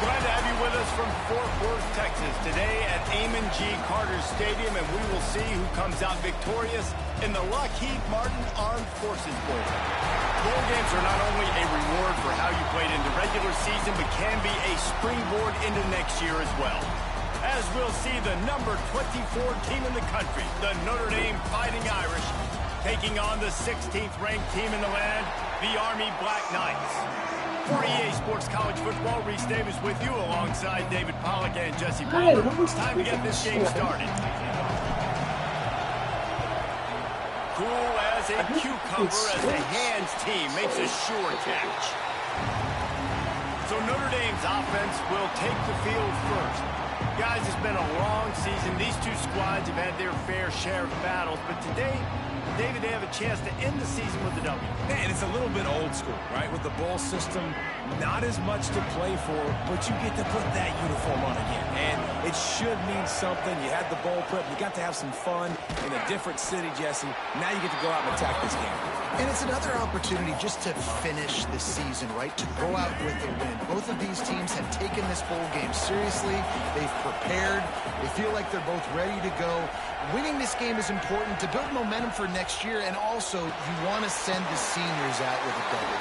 Glad to have you with us from Fort Worth, Texas, today at Amon G. Carter Stadium, and we will see who comes out victorious in the Lockheed Martin Armed Forces Bowl. Bowl games are not only a reward for how you played in the regular season, but can be a springboard into next year as well. As we'll see the number 24 team in the country, the Notre Dame Fighting Irish, taking on the 16th ranked team in the land, the Army Black Knights. For EA Sports College Football, Reese Davis with you alongside David Pollack and Jesse Palmer. It's time to get this game started. Cool as a cucumber as the hands team makes a sure catch. So Notre Dame's offense will take the field first. Guys, it's been a long season. These two squads have had their fair share of battles, but today, David, they have a chance to end the season with a W. Man, it's a little bit old school, right? With the bowl system, not as much to play for, but you get to put that uniform on again. And it should mean something. You had the bowl prep. You got to have some fun in a different city, Jesse. Now you get to go out and attack this game. And it's another opportunity just to finish the season, right? To go out with a win. Both of these teams have taken this bowl game seriously. They've prepared. They feel like they're both ready to go. Winning this game is important to build momentum for next year, and also you want to send the seniors out with a W.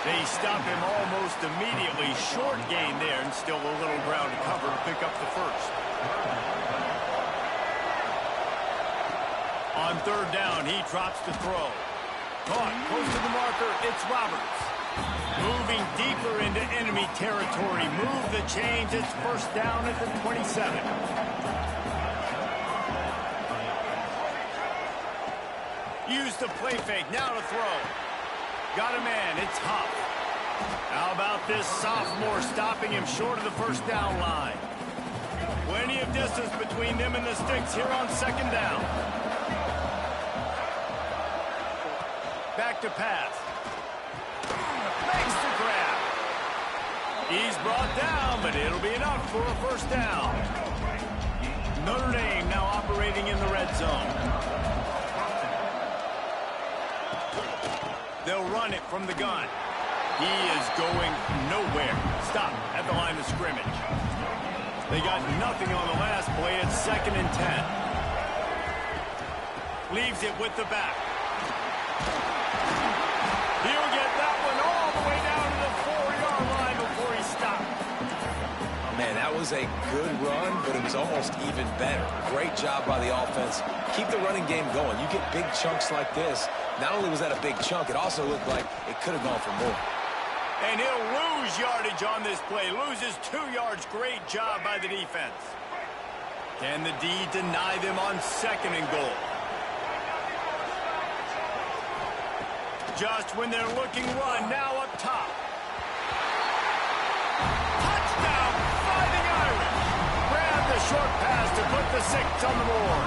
They stop him almost immediately. Short gain there, and still a little ground to cover to pick up the first. On third down, he drops to throw. Caught close to the marker, it's Roberts. Moving deeper into enemy territory. Move the chains, it's first down at the 27. Use the play fake, now to throw. Got a man, it's Huff. How about this sophomore stopping him short of the first down line? Plenty of distance between them and the sticks here on second down. Back to pass. Makes the grab. He's brought down, but it'll be enough for a first down. Notre Dame now operating in the red zone. They'll run it from the gun. He is going nowhere. Stop at the line of scrimmage. They got nothing on the last play. It's 2nd and 10. Leaves it with the back. He'll get that one all the way down to the 4-yard line before he stopped. Man, that was a good run, but it was almost even better. Great job by the offense. Keep the running game going. You get big chunks like this. Not only was that a big chunk, it also looked like it could have gone for more. And he'll lose yardage on this play. Loses 2 yards. Great job by the defense. Can the D deny them on 2nd and goal? Just when they're looking run, now up top. Touchdown, Fighting Irish. Grab the short pass to put the 6 on the board.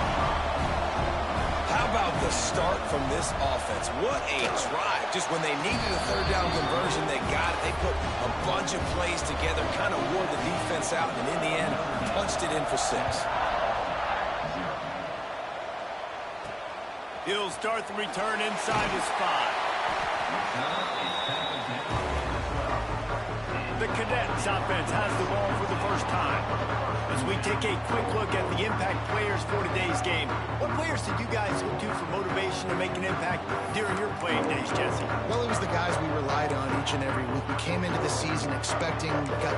How about the start from this offense? What a drive. Just when they needed a third down conversion, they got it. They put a bunch of plays together, kind of wore the defense out, and in the end, punched it in for 6. He'll start the return inside his 5. The Cadets offense has the ball for the first time. As we take a quick look at the impact players for today's game, what players did you guys look to for motivation to make an impact during your playing days, Jesse? Well, it was the guys we relied on each and every week. We came into the season expecting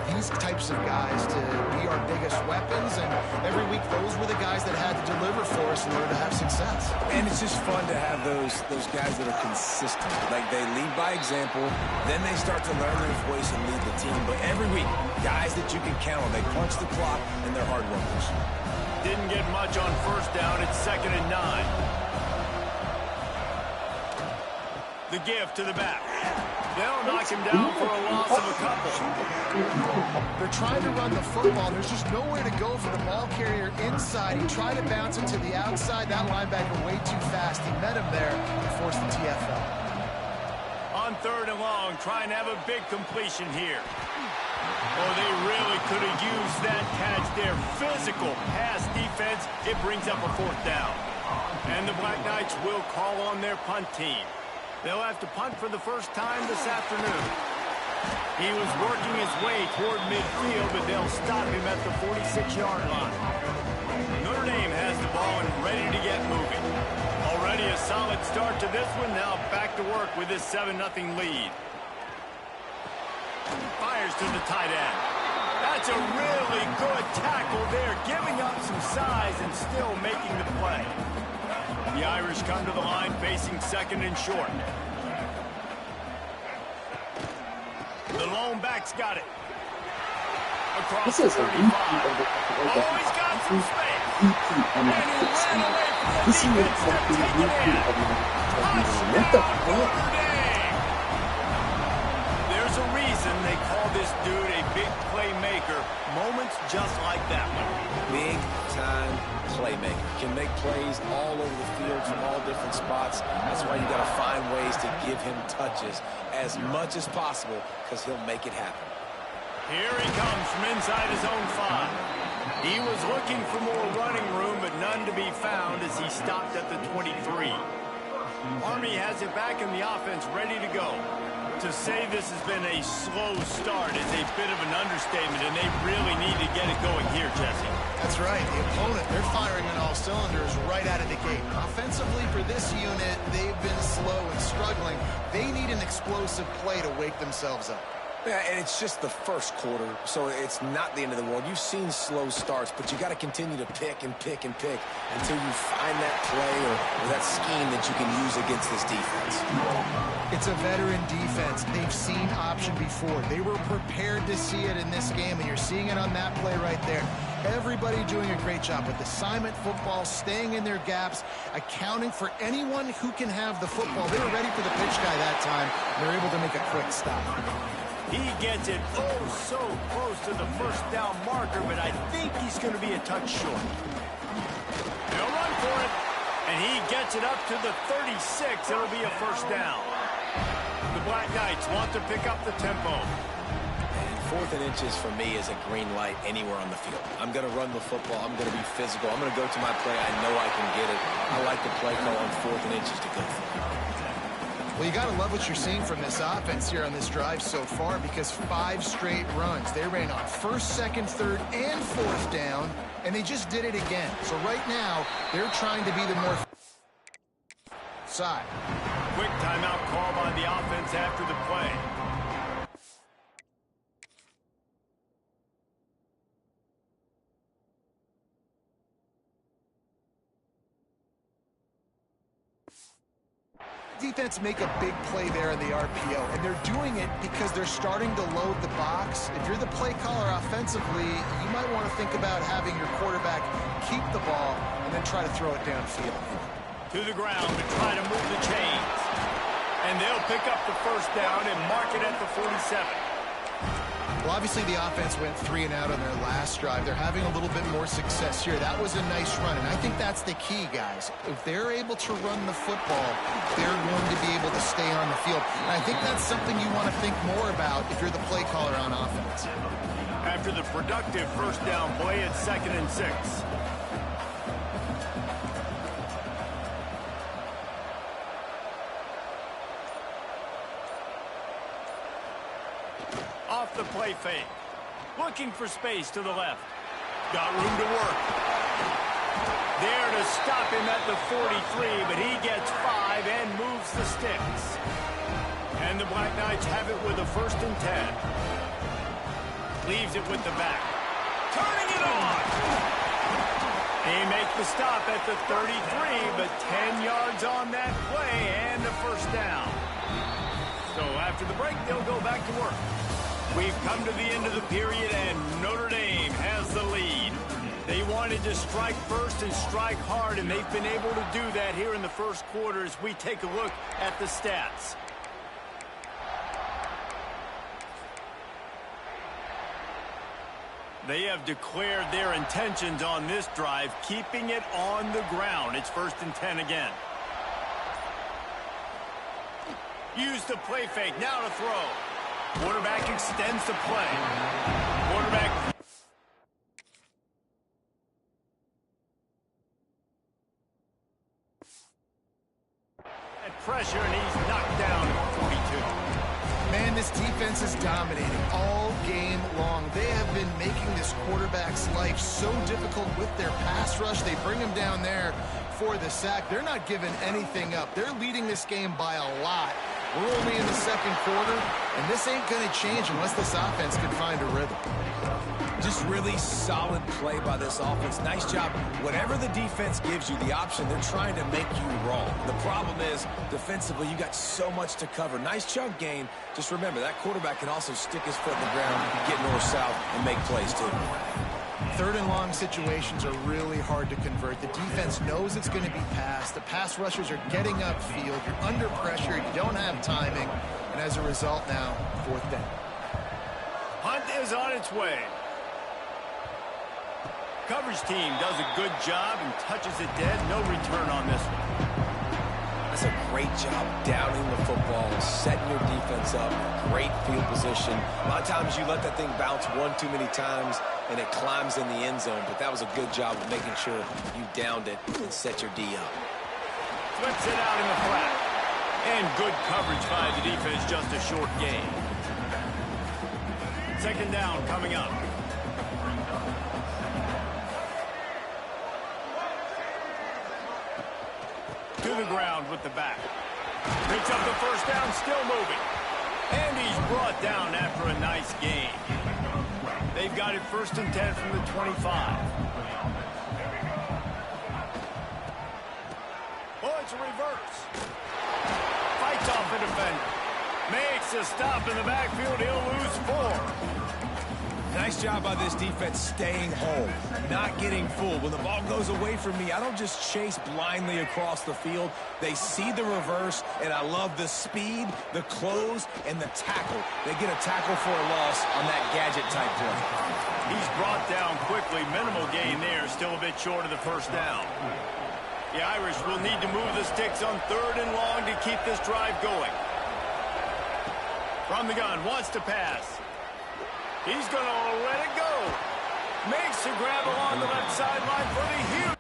these types of guys to be our biggest weapons, and every week those were the guys that had to deliver for us in order to have success. And it's just fun to have those guys that are consistent. Like, they lead by example, then they start to learn their voice and lead the team. But every week, guys that you can count on, they punch the clock, and they're hard workers. Didn't get much on first down. It's 2nd and 9. The give to the back. They'll knock him down for a loss of a couple. They're trying to run the football. There's just nowhere to go for the ball carrier inside. He tried to bounce it to the outside. That linebacker way too fast. He met him there and forced the TFL. On 3rd and long, trying to have a big completion here. Oh, they really could have used that catch there. Physical pass defense. It brings up a 4th down. And the Black Knights will call on their punt team. They'll have to punt for the first time this afternoon. He was working his way toward midfield, but they'll stop him at the 46-yard line. Notre Dame has the ball and ready to get moving. Already a solid start to this one. Now back to work with this 7-0 lead. Fires to the tight end. That's a really good tackle there, giving up some size and still making the play. The Irish come to the line facing second and short. The lone back's got it. Across the 35. Oh, he's got some space. And he ran away from the defense to take it in. Touchdown, Notre Dame. There's a reason they call this dude a big playmaker. Moments just like that one. Big-time playmaker. Can make plays all over the field from all different spots. That's why you got to find ways to give him touches as much as possible, because he'll make it happen. Here he comes from inside his own 5. He was looking for more running room, but none to be found as he stopped at the 23. Army has it back in the offense, ready to go. To say this has been a slow start is a bit of an understatement, and they really need to get it going here, Jesse. That's right. The opponent, they're firing on all cylinders right out of the gate. Offensively, for this unit, they've been slow and struggling. They need an explosive play to wake themselves up. Yeah, and it's just the first quarter, so it's not the end of the world. You've seen slow starts, but you got to continue to pick and pick and pick until you find that play or that scheme that you can use against this defense. It's a veteran defense. They've seen option before. They were prepared to see it in this game, and you're seeing it on that play right there. Everybody doing a great job with assignment football, staying in their gaps, accounting for anyone who can have the football. They were ready for the pitch guy that time. They're able to make a quick stop. He gets it oh so close to the first down marker, but I think he's going to be a touch short. They'll run for it, and he gets it up to the 36. It'll be a first down. The Black Knights want to pick up the tempo. And 4th and inches for me is a green light anywhere on the field. I'm going to run the football. I'm going to be physical. I'm going to go to my play. I know I can get it. I like the play call on 4th and inches to go for it. Well, you got to love what you're seeing from this offense here on this drive so far, because 5 straight runs. They ran on 1st, 2nd, 3rd, and 4th down, and they just did it again. So right now, they're trying to be the more side. Quick timeout call by the offense after the play. Defense make a big play there in the RPO, and they're doing it because they're starting to load the box. If you're the play caller offensively, you might want to think about having your quarterback keep the ball and then try to throw it downfield. To the ground to try to move the chains. And they'll pick up the first down and mark it at the 47. Well, obviously the offense went 3 and out on their last drive. They're having a little bit more success here. That was a nice run, and I think that's the key, guys. If they're able to run the football, they're going to be able to stay on the field. And I think that's something you want to think more about if you're the play caller on offense. After the productive first down play, it's 2nd and 6. Off the play fake. Looking for space to the left. Got room to work. There to stop him at the 43, but he gets 5 and moves the sticks. And the Black Knights have it with a 1st and 10. Leaves it with the back. Turning it on. He makes the stop at the 33, but 10 yards on that play and a first down. So after the break, they'll go back to work. We've come to the end of the period, and Notre Dame has the lead. They wanted to strike first and strike hard, and they've been able to do that here in the first quarter as we take a look at the stats. They have declared their intentions on this drive, keeping it on the ground. It's 1st and 10 again. Use the play fake, now to throw. Quarterback extends the play. Quarterback. At pressure, and he's knocked down at 42. Man, this defense is dominating all game long. They have been making this quarterback's life so difficult with their pass rush. They bring him down there for the sack. They're not giving anything up. They're leading this game by a lot. We're only in the second quarter, and this ain't going to change unless this offense can find a rhythm. Just really solid play by this offense. Nice job. Whatever the defense gives you, the option, they're trying to make you wrong. The problem is, defensively, you got so much to cover. Nice chunk gain. Just remember, that quarterback can also stick his foot in the ground, get north-south, and make plays, too. Third and long situations are really hard to convert. The defense knows it's going to be passed. The pass rushers are getting upfield. You're under pressure. You don't have timing. And as a result now, fourth down. Punt is on its way. Coverage team does a good job and touches it dead. No return on this one. That's a great job downing the football, setting your defense up, great field position. A lot of times you let that thing bounce one too many times and it climbs in the end zone, but that was a good job of making sure you downed it and set your D up. Flips it out in the flat. And good coverage by the defense, just a short gain. Second down coming up. To the ground with the back. Picks up the first down, still moving. And he's brought down after a nice gain. They've got it 1st and 10 from the 25. Oh, it's a reverse. Fights off the defender. Makes a stop in the backfield. He'll lose 4. Nice job by this defense staying home, not getting fooled. When the ball goes away from me, I don't just chase blindly across the field. They see the reverse, and I love the speed, the close, and the tackle. They get a tackle for a loss on that gadget-type play. He's brought down quickly. Minimal gain there, still a bit short of the first down. The Irish will need to move the sticks on 3rd and long to keep this drive going. From the gun, wants to pass. He's going to let it go. Makes a grab along the left sideline for the huge.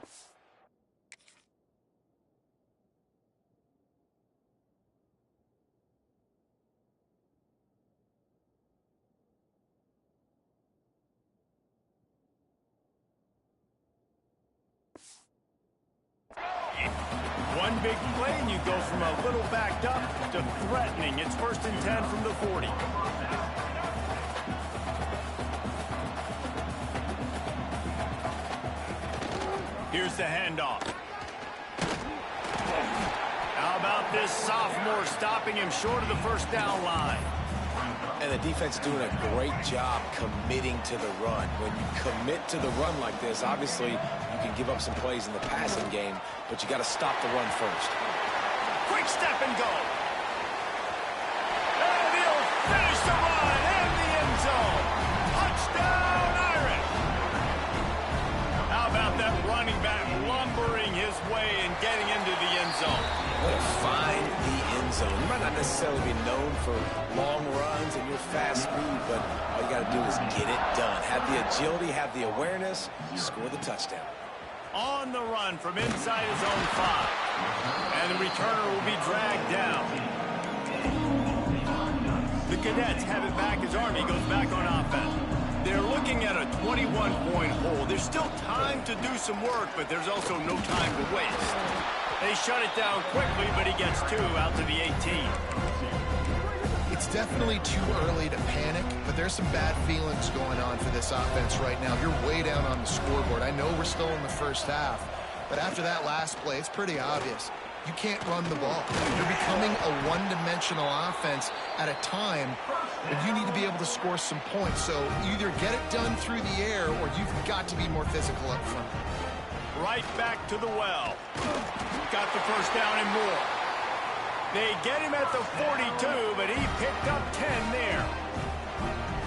One big play, and you go from a little backed up to threatening. It's 1st and 10 from the 40. Here's the handoff. How about this sophomore stopping him short of the first down line? And the defense doing a great job committing to the run. When you commit to the run like this, obviously you can give up some plays in the passing game, but you got to stop the run first. Quick step and go. And he'll finish the run in the end zone. Touchdown, Irish. How about that running back lumbering his way and getting into the end zone? Way to find the end zone. You might not necessarily be known for long runs and your fast speed, but all you got to do is get it done. Have the agility, have the awareness, score the touchdown. On the run from inside his own 5. And the returner will be dragged down. The Cadets have it back as Army goes back on offense. They're looking at a 21-point hole. There's still time to do some work, but there's also no time to waste. They shut it down quickly, but he gets 2 out to the 18. It's definitely too early to panic, but there's some bad feelings going on for this offense right now. You're way down on the scoreboard. I know we're still in the first half, but after that last play, it's pretty obvious. You can't run the ball. You're becoming a one-dimensional offense at a time, but you need to be able to score some points. So either get it done through the air, or you've got to be more physical up front. Right back to the well. Got the first down and more. They get him at the 42, but he picked up 10 there.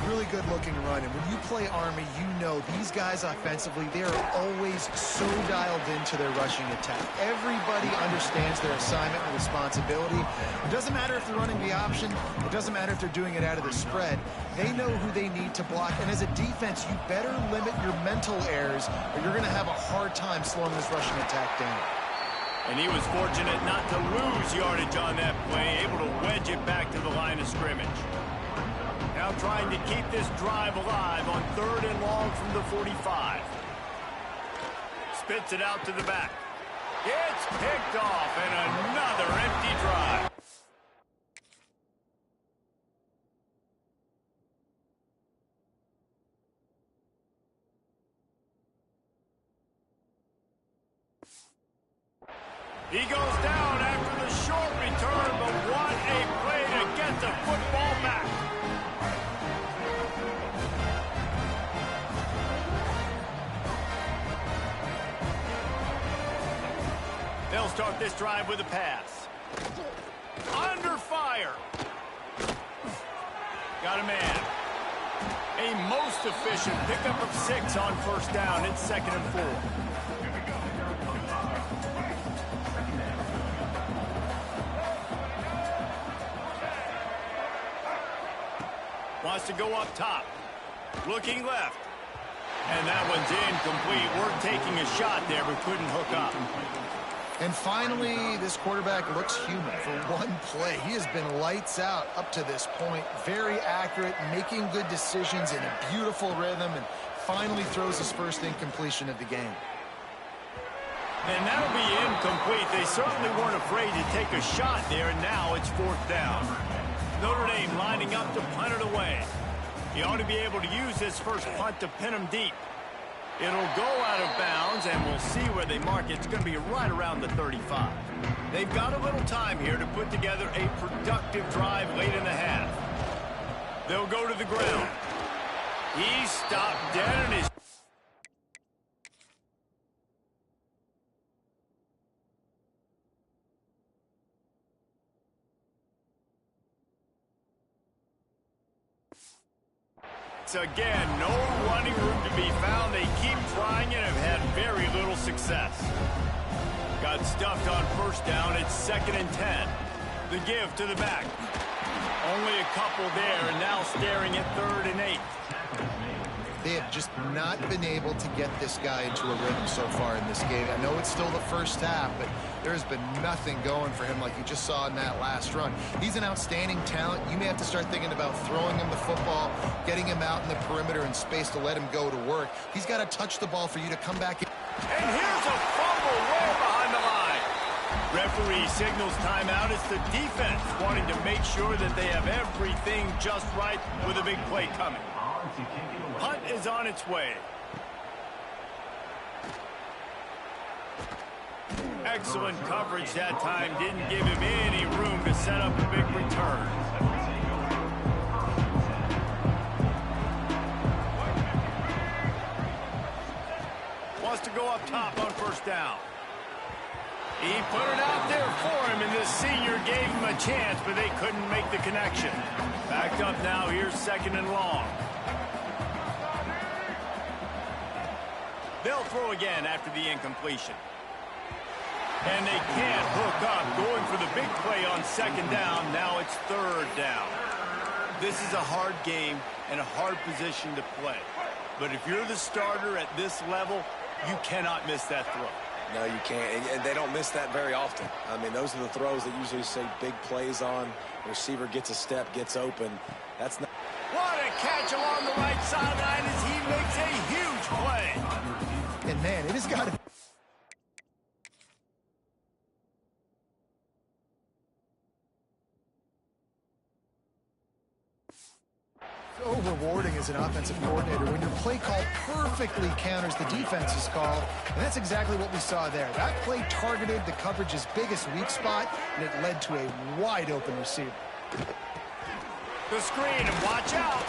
Really good-looking run, and when you play Army, you know these guys offensively, they are always so dialed into their rushing attack. Everybody understands their assignment and responsibility. It doesn't matter if they're running the option. It doesn't matter if they're doing it out of the spread. They know who they need to block, and as a defense, you better limit your mental errors, or you're going to have a hard time slowing this rushing attack down. And he was fortunate not to lose yardage on that play, able to wedge it back to the line of scrimmage. Now trying to keep this drive alive on 3rd and long from the 45. Spits it out to the back. It's picked off, and another empty drive. He goes down after the short return, but what a play to get the football back. They'll start this drive with a pass. Under fire. Got a man. A most efficient pickup of 6 on 1st down. It's 2nd and 4. Wants to go up top. Looking left. And that one's incomplete. We're taking a shot there, but couldn't hook up. And finally, this quarterback looks human for one play. He has been lights out up to this point. Very accurate, making good decisions in a beautiful rhythm, and finally throws his first incompletion of the game. And that'll be incomplete. They certainly weren't afraid to take a shot there, and now it's 4th down. Notre Dame lining up to punt it away. He ought to be able to use this first punt to pin him deep. It'll go out of bounds, and we'll see where they mark it. It's going to be right around the 35. They've got a little time here to put together a productive drive late in the half. They'll go to the ground. He stopped dead and is... Again, no running room to be found. They keep trying and have had very little success. Got stuffed on 1st down. It's 2nd and 10. The give to the back. Only a couple there, and now staring at 3rd and 8. They have just not been able to get this guy into a rhythm so far in this game. I know it's still the first half, but there's been nothing going for him like you just saw in that last run. He's an outstanding talent. You may have to start thinking about throwing him the football, getting him out in the perimeter in space to let him go to work. He's got to touch the ball for you to come back in. And here's a fumble way behind the line. Referee signals timeout. It's the defense wanting to make sure that they have everything just right with a big play coming. Punt is on its way. Excellent coverage that time. Didn't give him any room to set up a big return. Wants to go up top on 1st down. He put it out there for him, and this senior gave him a chance, but they couldn't make the connection. Backed up now. Here's 2nd and long. They'll throw again after the incompletion. And they can't hook up. Going for the big play on 2nd down. Now it's 3rd down. This is a hard game and a hard position to play. But if you're the starter at this level, you cannot miss that throw. No, you can't. And they don't miss that very often. I mean, those are the throws that usually say big plays on. The receiver gets a step, gets open. That's not... What a catch along the right sideline as he makes a huge play. And man, it has got to... So rewarding as an offensive coordinator when your play call perfectly counters the defense's call, and that's exactly what we saw there. That play targeted the coverage's biggest weak spot, and it led to a wide-open receiver. The screen, and watch out.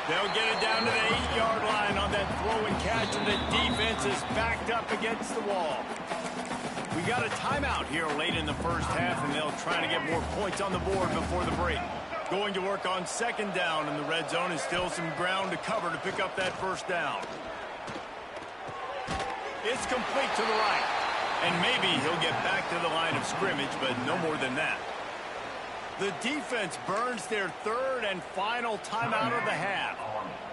They'll get it down to the 8-yard line on that throw and catch, and the defense is backed up against the wall. We got a timeout here late in the first half, and they'll try to get more points on the board before the break. Going to work on 2nd down in the red zone, and still some ground to cover to pick up that 1st down. It's complete to the right, and maybe he'll get back to the line of scrimmage, but no more than that. The defense burns their 3rd and final timeout of the half.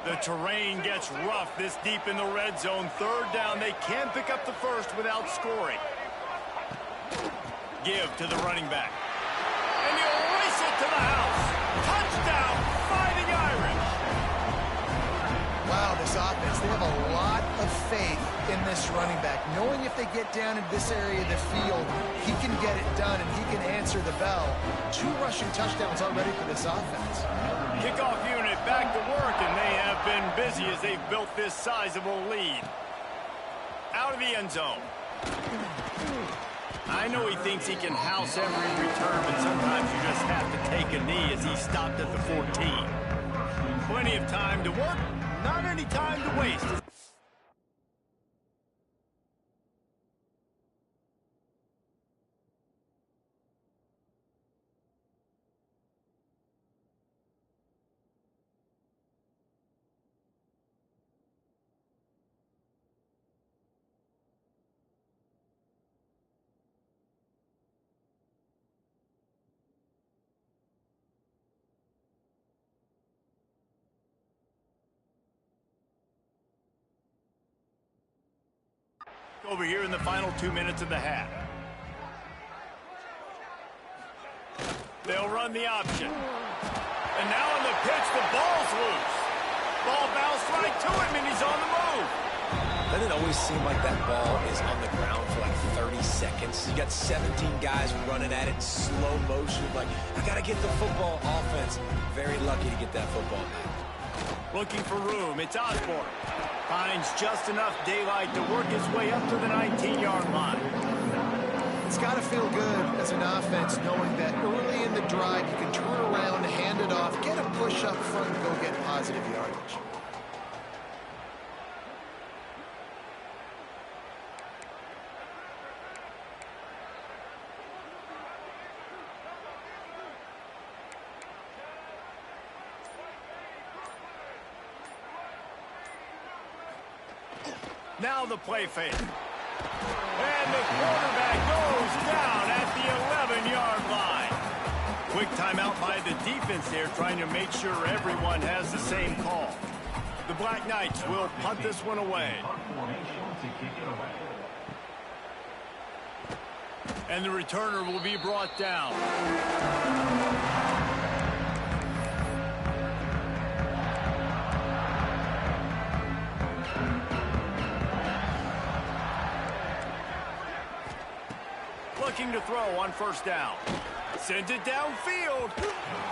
The terrain gets rough this deep in the red zone. 3rd down, they can pick up the 1st without scoring. Give to the running back. And he'll race it to the house. Touchdown, Fighting Irish. Wow, this offense, they have a lot of faith in this running back. Knowing if they get down in this area of the field, he can get it done and he can answer the bell. 2 rushing touchdowns already for this offense. Kickoff unit back to work, and they have been busy as they've built this sizable lead. Out of the end zone. I know he thinks he can house every return, but sometimes you just have to take a knee as he stopped at the 14. Plenty of time to work, not any time to waste. Over here in the final 2 minutes of the half. They'll run the option. And now on the pitch, the ball's loose. Ball bounced right to him, and he's on the move. Doesn't it always seem like that ball is on the ground for like 30 seconds? You got 17 guys running at it in slow motion. Like, I got to get the football. Offense, very lucky to get that football back. Looking for room. It's Osborne. Finds just enough daylight to work his way up to the 19-yard line. It's got to feel good as an offense knowing that early in the drive you can turn around, hand it off, get a push up front, and go get positive yardage. Now the play fake. And the quarterback goes down at the 11-yard line. Quick timeout by the defense there, trying to make sure everyone has the same call. The Black Knights will punt this one away. And the returner will be brought down. Looking to throw on first down. Sends it downfield.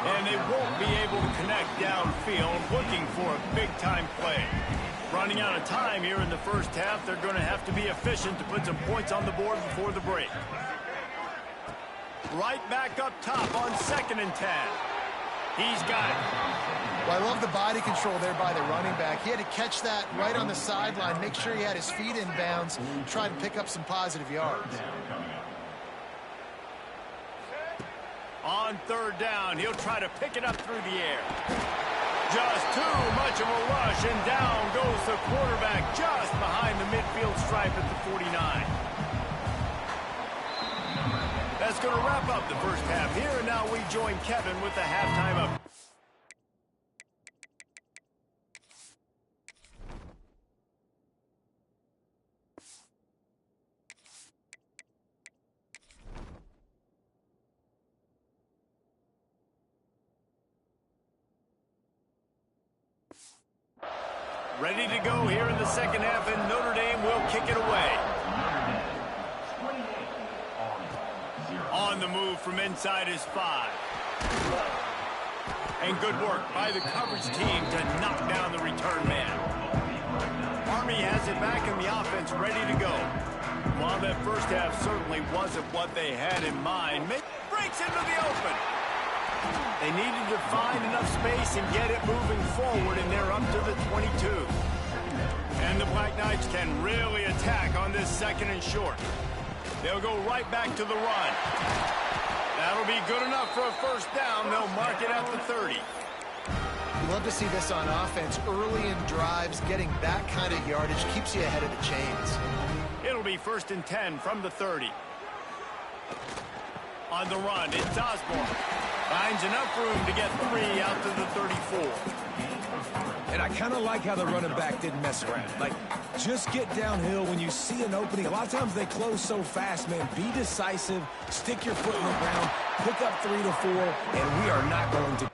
And they won't be able to connect downfield, looking for a big-time play. Running out of time here in the first half, they're going to have to be efficient to put some points on the board before the break. Right back up top on 2nd and 10. He's got it. Well, I love the body control there by the running back. He had to catch that right on the sideline, make sure he had his feet in bounds, try to pick up some positive yards. On 3rd down, he'll try to pick it up through the air. Just too much of a rush, and down goes the quarterback just behind the midfield stripe at the 49. That's going to wrap up the first half here, and now we join Kevin with the halftime up. Ready to go here in the second half, and Notre Dame will kick it away. On the move from inside his 5. And good work by the coverage team to knock down the return man. Army has it back in the offense, ready to go. While that first half certainly wasn't what they had in mind, breaks into the open. They needed to find enough space and get it moving forward, and they're up to the 22. And the Black Knights can really attack on this 2nd and short. They'll go right back to the run. That'll be good enough for a first down. They'll mark it at the 30. You love to see this on offense. Early in drives, getting that kind of yardage keeps you ahead of the chains. It'll be 1st and 10 from the 30. On the run, it's Osborne. Finds enough room to get 3 out to the 34. And I kind of like how the running back didn't mess around. Like, just get downhill when you see an opening. A lot of times they close so fast, man. Be decisive, stick your foot in the ground, pick up 3 to 4, and we are not going to...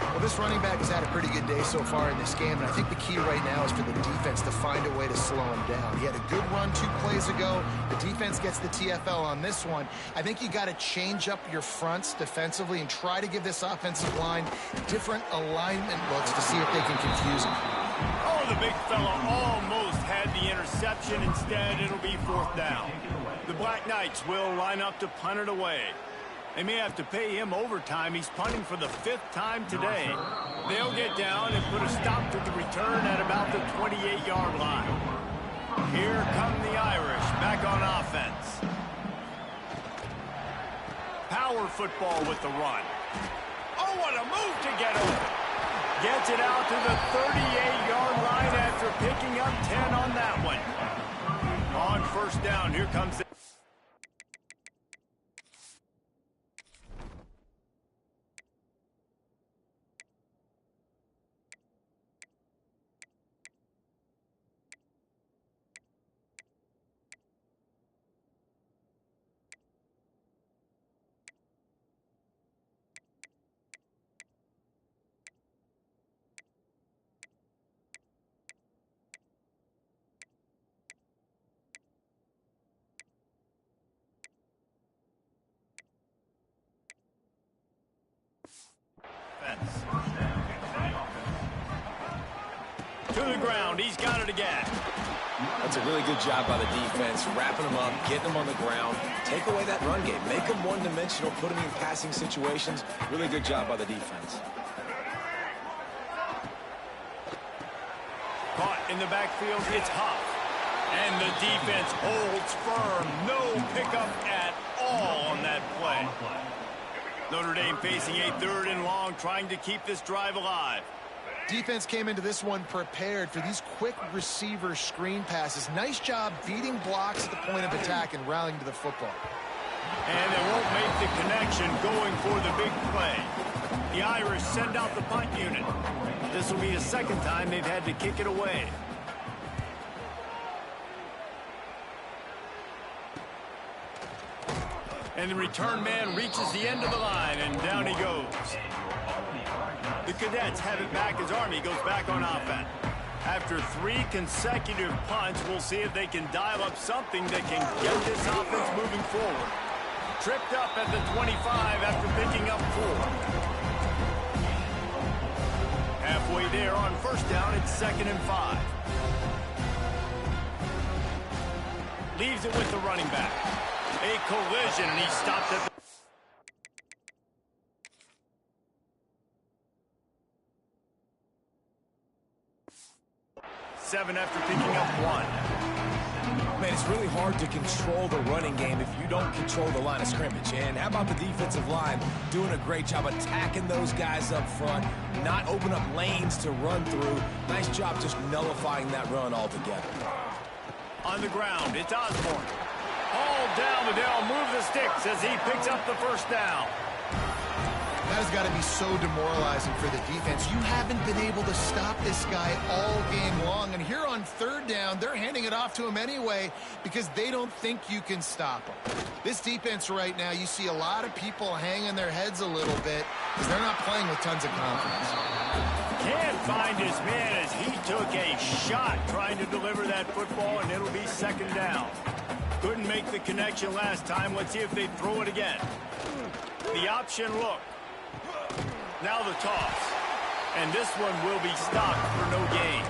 Well, this running back has had a pretty good day so far in this game, and I think the key right now is for the defense to find a way to slow him down. He had a good run 2 plays ago. The defense gets the TFL on this one. I think you got to change up your fronts defensively and try to give this offensive line different alignment looks to see if they can confuse him. Oh, the big fella almost had the interception. Instead, it'll be 4th down. The Black Knights will line up to punt it away. They may have to pay him overtime. He's punting for the 5th time today. They'll get down and put a stop to the return at about the 28-yard line. Here come the Irish back on offense. Power football with the run. Oh, what a move to get over. Gets it out to the 38-yard line after picking up 10 on that one. On 1st down, here comes the... To the ground, he's got it again. That's a really good job by the defense, wrapping them up, getting them on the ground. Take away that run game. Make them one-dimensional, put them in passing situations. Really good job by the defense. Caught in the backfield, it's Huff. And the defense holds firm. No pickup at all on that play. Notre Dame facing a 3rd and long, trying to keep this drive alive. Defense came into this one prepared for these quick receiver screen passes. Nice job beating blocks at the point of attack and rallying to the football. And they won't make the connection going for the big play. The Irish send out the punt unit. This will be the 2nd time they've had to kick it away. And the return man reaches the end of the line, and down he goes. The Cadets have it back as Army goes back on offense. After 3 consecutive punts, we'll see if they can dial up something that can get this offense moving forward. Tripped up at the 25 after picking up 4. Halfway there on 1st down, it's 2nd and 5. Leaves it with the running back. A collision, and he stopped at the 7 after picking up 1. Man, it's really hard to control the running game if you don't control the line of scrimmage. And how about the defensive line doing a great job attacking those guys up front, not open up lanes to run through. Nice job just nullifying that run altogether. On the ground, it's Osborne. Hauled down, but they'll move the sticks as he picks up the 1st down. That has got to be so demoralizing for the defense. You haven't been able to stop this guy all game long. And here on 3rd down, they're handing it off to him anyway because they don't think you can stop him. This defense right now, you see a lot of people hanging their heads a little bit because they're not playing with tons of confidence. Can't find his man as he took a shot trying to deliver that football, and it'll be 2nd down. Couldn't make the connection last time. Let's see if they throw it again. The option look. Now the toss. And this one will be stopped for no gain.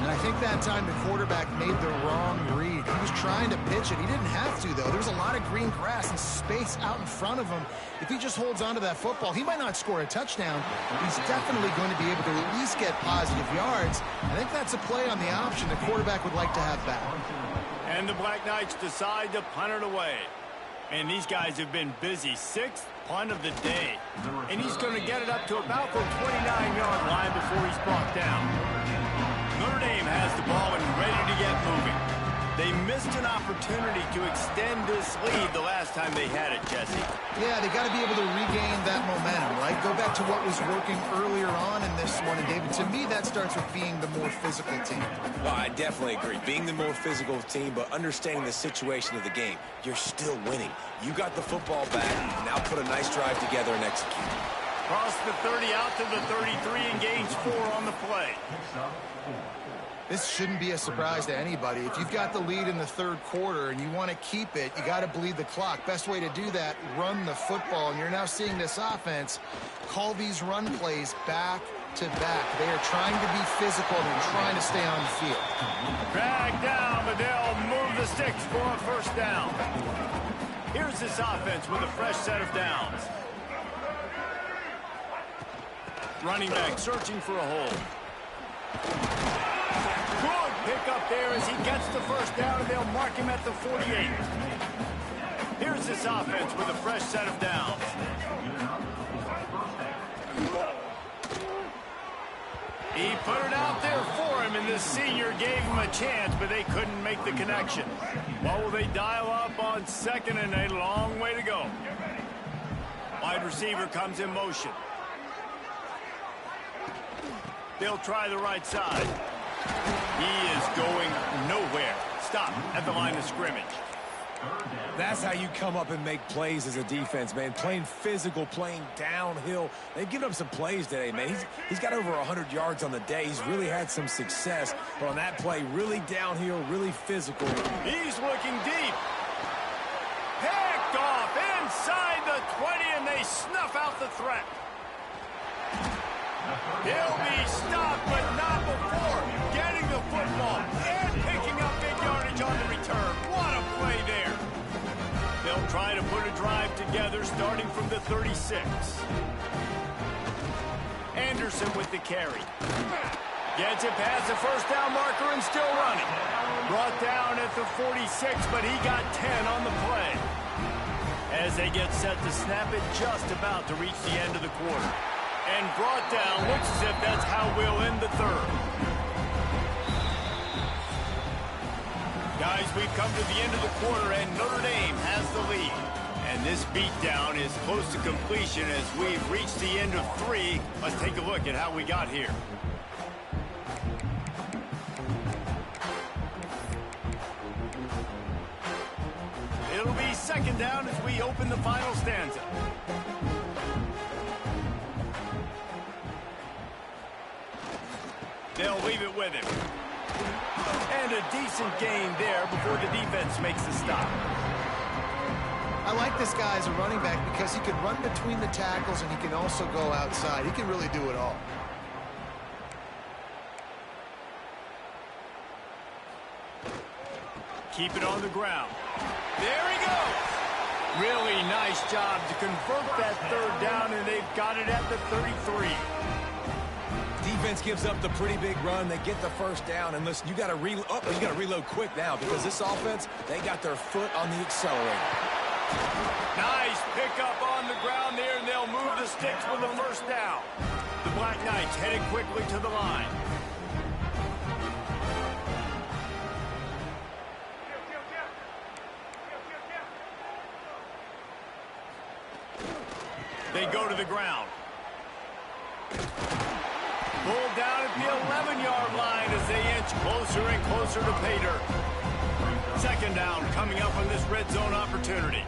And I think that time the quarterback made the wrong read. He was trying to pitch it. He didn't have to, though. There's a lot of green grass and space out in front of him. If he just holds on to that football, he might not score a touchdown. He's definitely going to be able to at least get positive yards. I think that's a play on the option the quarterback would like to have back. And the Black Knights decide to punt it away. And these guys have been busy. 6th punt of the day. And he's going to get it up to about the 29-yard line before he's brought down. Notre Dame has the ball and ready to get moving. They missed an opportunity to extend this lead the last time they had it, Jesse. Yeah, they got to be able to regain that momentum, right? Go back to what was working earlier on in this one. And, David, to me, that starts with being the more physical team. Well, I definitely agree. Being the more physical team, but understanding the situation of the game. You're still winning. You got the football back. Now put a nice drive together and execute. Cross the 30 out to the 33 and gains 4 on the play. This shouldn't be a surprise to anybody. If you've got the lead in the third quarter and you want to keep it, you got to bleed the clock. Best way to do that, run the football. And you're now seeing this offense call these run plays back to back. They are trying to be physical. They're trying to stay on the field. Drag down, but they'll move the sticks for a first down. Here's this offense with a fresh set of downs. Running back searching for a hole. Good pick up there as he gets the first down, and they'll mark him at the 48. Here's this offense with a fresh set of downs. He put it out there for him, and this senior gave him a chance, but they couldn't make the connection. What will they dial up on second, and a long way to go. Wide receiver comes in motion. They'll try the right side. He is going nowhere. Stop at the line of scrimmage. That's how you come up and make plays as a defense, man. Playing physical, playing downhill. They've given up some plays today, man. He's got over 100 yards on the day. He's really had some success. But on that play, really downhill, really physical. He's looking deep. Picked off inside the 20, and they snuff out the threat. He'll be stopped, but not before getting the football and picking up big yardage on the return. What a play there. They'll try to put a drive together starting from the 36. Anderson with the carry. Gets it past the first down marker and still running. Brought down at the 46, but he got 10 on the play. As they get set to snap it, just about to reach the end of the quarter. And brought down, looks as if that's how we'll end the third. Guys, we've come to the end of the quarter, and Notre Dame has the lead. And this beatdown is close to completion as we've reached the end of 3. Let's take a look at how we got here. It'll be second down as we open the final stanza. They'll leave it with him. And a decent gain there before the defense makes the stop. I like this guy as a running back because he can run between the tackles and he can also go outside. He can really do it all. Keep it on the ground. There he goes. Really nice job to convert that third down, and they've got it at the 33. Defense gives up the pretty big run. They get the first down. And listen, you got to reload quick now because this offense, they got their foot on the accelerator. Nice pickup on the ground there, and they'll move the sticks with the first down. The Black Knights headed quickly to the line. They go to the ground. Pulled down at the 11-yard line as they inch closer and closer to pay dirt. Second down coming up on this red zone opportunity.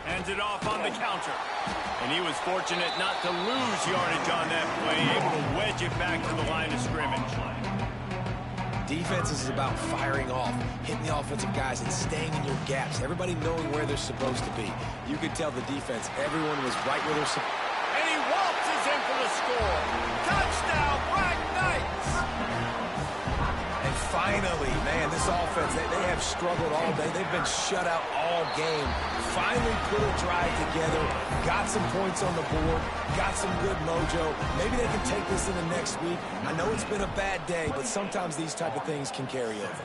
Hands it off on the counter. And he was fortunate not to lose yardage on that play, able to wedge it back to the line of scrimmage. Defense is about firing off, hitting the offensive guys and staying in your gaps. Everybody knowing where they're supposed to be. You could tell the defense, everyone was right where they're supposed to be. And he waltzes in for the score. Touchdown, Black Knights! And finally, man, this offense, they have struggled all day. They've been shut out all game. Finally put a drive together, got some points on the board, got some good mojo. Maybe they can take this into next week. I know it's been a bad day, but sometimes these type of things can carry over.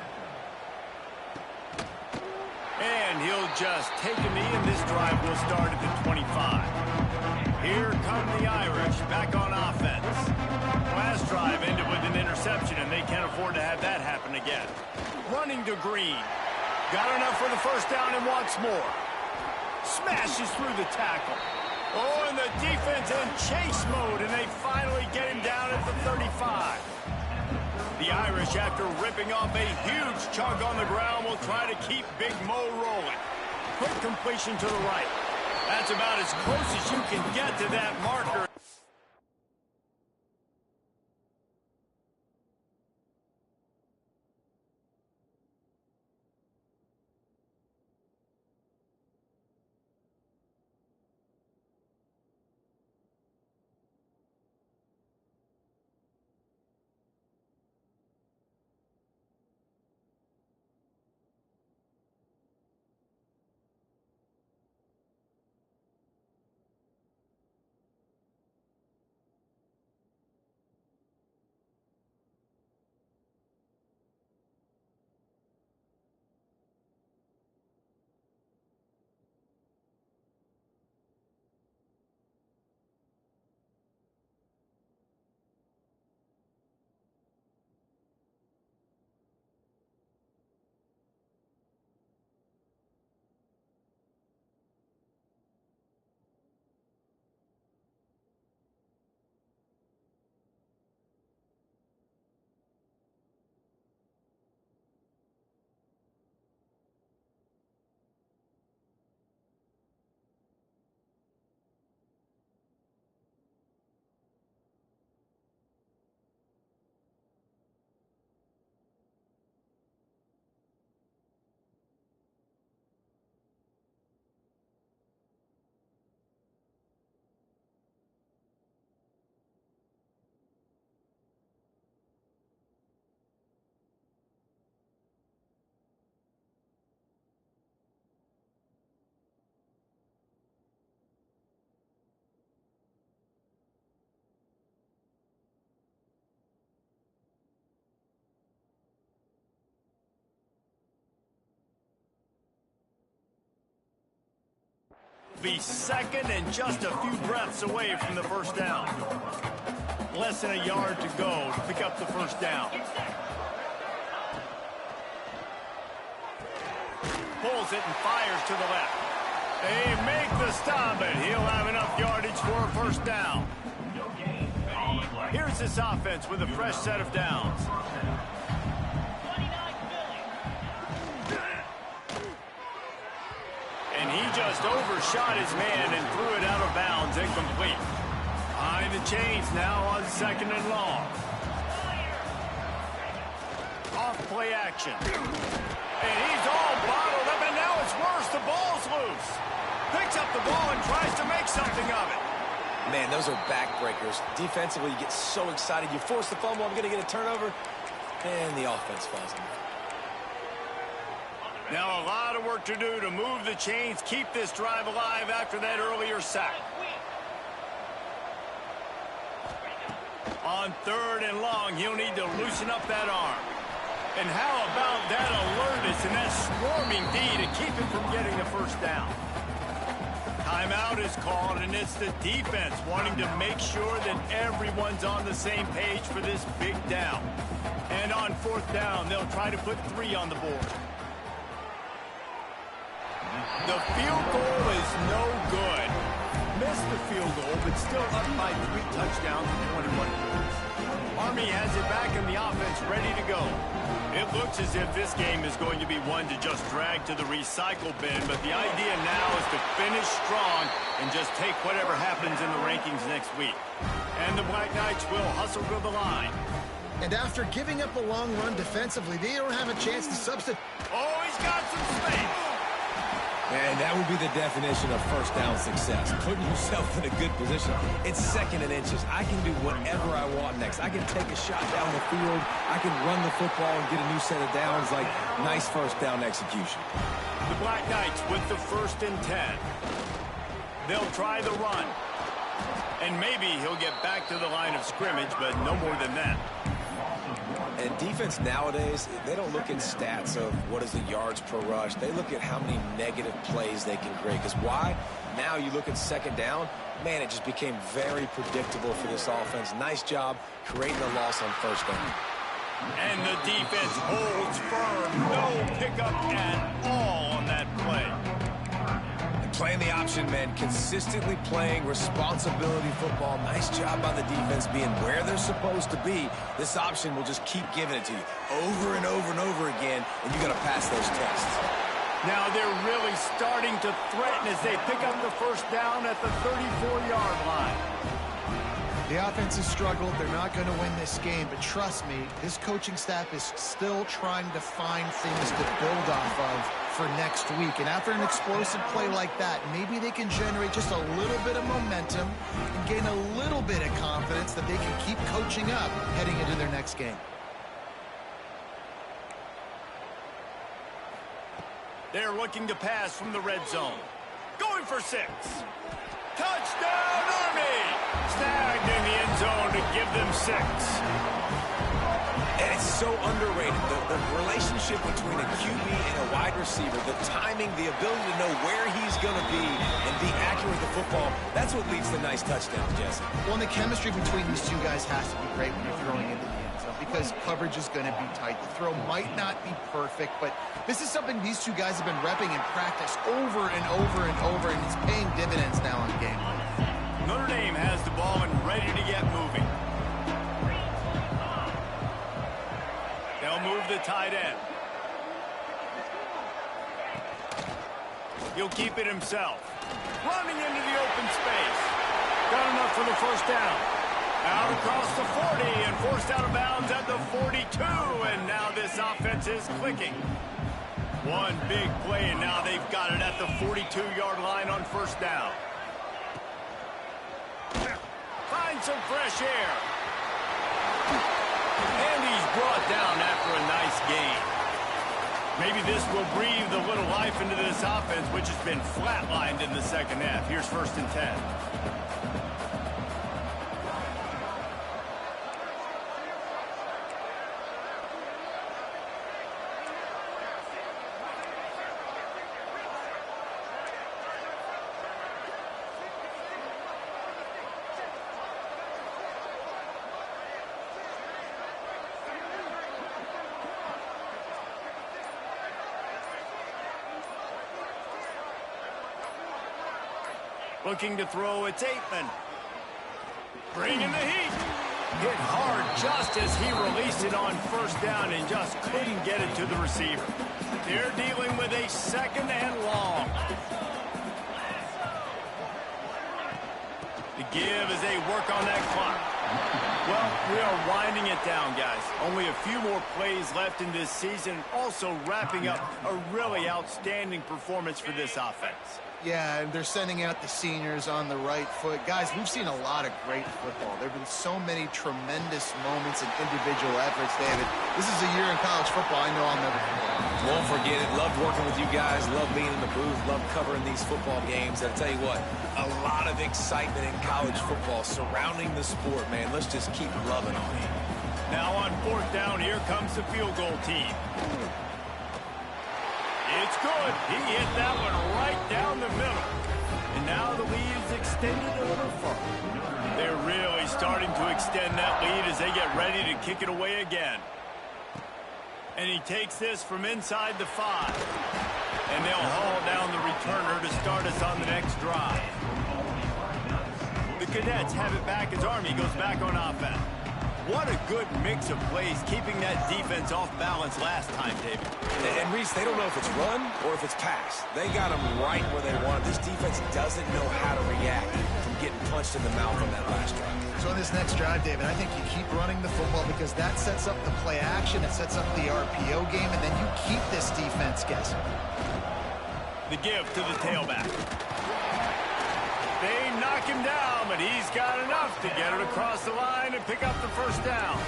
And he'll just take a knee, and this drive will start at the 25. Here come the Irish back on offense. Last drive ended with an interception, and they can't afford to have that happen again. Running to Green. Got enough for the first down and wants more. Smashes through the tackle. Oh, and the defense in chase mode, and they finally get him down at the 35. The Irish, after ripping off a huge chunk on the ground, will try to keep Big Mo rolling. Quick completion to the right. That's about as close as you can get to that marker. Be second and just a few breaths away from the first down. Less than a yard to go to pick up the first down. Pulls it and fires to the left. They make the stop, and he'll have enough yardage for a first down. Here's this offense with a fresh set of downs. And he just overshot his man and threw it out of bounds, incomplete. Behind the chains now on second and long. Off play action. And he's all bottled up, and now it's worse. The ball's loose. Picks up the ball and tries to make something of it. Man, those are backbreakers. Defensively, you get so excited. You force the fumble, I'm going to get a turnover, and the offense falls in. Now a lot of work to do to move the chains, keep this drive alive after that earlier sack. On third and long, he'll need to loosen up that arm. And how about that alertness and that swarming D to keep him from getting the first down? Timeout is called, and it's the defense wanting to make sure that everyone's on the same page for this big down. And on fourth down, they'll try to put 3 on the board. The field goal is no good. Missed the field goal, but still up by 3 touchdowns and 21 points. Army has it back in the offense, ready to go. It looks as if this game is going to be one to just drag to the recycle bin, but the idea now is to finish strong and just take whatever happens in the rankings next week. And the Black Knights will hustle to the line. And after giving up a long run defensively, they don't have a chance to substitute. Oh, he's got some space. And that would be the definition of first down success, putting yourself in a good position. It's second and inches. I can do whatever I want next. I can take a shot down the field. I can run the football and get a new set of downs. Like, nice first down execution. The Black Knights with the 1st and 10. They'll try the run. And maybe he'll get back to the line of scrimmage, but no more than that. And defense nowadays, they don't look at stats of what is the yards per rush. They look at how many negative plays they can create. Because why? Now you look at second down, man, it just became very predictable for this offense. Nice job creating a loss on first down. And the defense holds firm. No pickup at all on that play. Playing the option, man, consistently playing responsibility football. Nice job by the defense being where they're supposed to be. This option will just keep giving it to you over and over and over again, and you got to pass those tests. Now they're really starting to threaten as they pick up the first down at the 34-yard line. The offense has struggled. They're not going to win this game, but trust me, this coaching staff is still trying to find things to build off of for next week. And after an explosive play like that, maybe they can generate just a little bit of momentum and gain a little bit of confidence that they can keep coaching up heading into their next game. They're looking to pass from the red zone. Going for 6. Touchdown, Army! Snagged in the end zone to give them 6. And it's so underrated. The relationship between a QB and a wide receiver, the timing, the ability to know where he's going to be and be accurate with the football, that's what leads to nice touchdowns, Jesse. Well, and the chemistry between these two guys has to be great when you're throwing into the end zone because coverage is going to be tight. The throw might not be perfect, but this is something these two guys have been repping in practice over and over and over, and it's paying dividends now in game. Notre Dame has the ball and ready to get moving. They'll move the tight end. He'll keep it himself. Running into the open space. Got enough for the first down. Out across the 40 and forced out of bounds at the 42. And now this offense is clicking. One big play, and now they've got it at the 42-yard line on first down. Find some fresh air. And he's brought down after a nice gain. Maybe this will breathe a little life into this offense, which has been flatlined in the second half. Here's 1st and 10. Looking to throw, it's Aitman. Bringing the heat. Hit hard just as he released it on first down and just couldn't get it to the receiver. They're dealing with a 2nd and long. The give as they work on that clock. Well, we are winding it down, guys. Only a few more plays left in this season. Also wrapping up a really outstanding performance for this offense. Yeah, and they're sending out the seniors on the right foot. Guys, we've seen a lot of great football. There have been so many tremendous moments and individual efforts, David. This is a year in college football I know I'll never forget. Won't forget it. Loved working with you guys. Loved being in the booth. Loved covering these football games. I'll tell you what, a lot of excitement in college football surrounding the sport, man. Let's just keep loving on it. Now on 4th down, here comes the field goal team. It's good. He hit that one right down the middle. And now the lead is extended a little further. They're really starting to extend that lead as they get ready to kick it away again. And he takes this from inside the 5. And they'll haul down the returner to start us on the next drive. The Cadets have it back as Army goes back on offense. What a good mix of plays, keeping that defense off balance last time, David. And Reese, they don't know if it's run or if it's pass. They got them right where they want it. This defense doesn't know how to react from getting punched in the mouth on that last drive. So in this next drive, David, I think you keep running the football because that sets up the play action, it sets up the RPO game, and then you keep this defense guessing. The give to the tailback. They knock him down, but he's got enough to get it across the line and pick up the first down.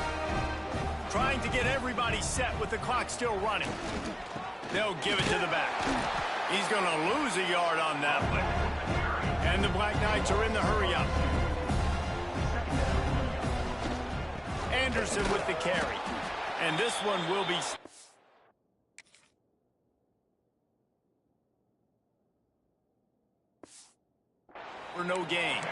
Trying to get everybody set with the clock still running. They'll give it to the back. He's going to lose a yard on that one. And the Black Knights are in the hurry-up. Anderson with the carry. And this one will be for no gain.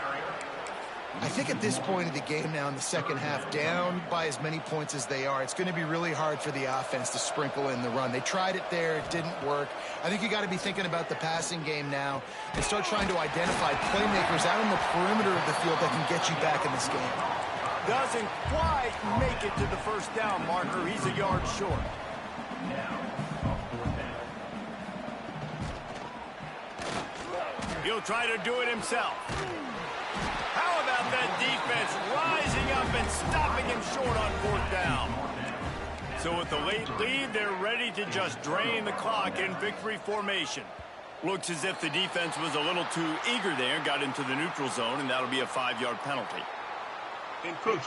I think at this point of the game now in the second half, down by as many points as they are, it's going to be really hard for the offense to sprinkle in the run. They tried it there. It didn't work. I think you got to be thinking about the passing game now and start trying to identify playmakers out on the perimeter of the field that can get you back in this game. Doesn't quite make it to the first down marker. He's a yard short. He'll try to do it himself. How about that defense rising up and stopping him short on fourth down? So with the late lead, they're ready to just drain the clock in victory formation. Looks as if the defense was a little too eager there, got into the neutral zone, and that'll be a 5-yard penalty. Defense.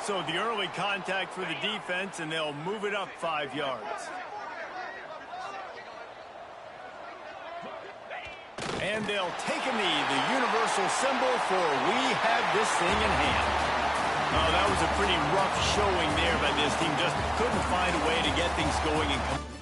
So the early contact for the defense, and they'll move it up 5 yards. And they'll take a knee, the universal symbol for we have this thing in hand. Oh, that was a pretty rough showing there by this team. Just couldn't find a way to get things going and come.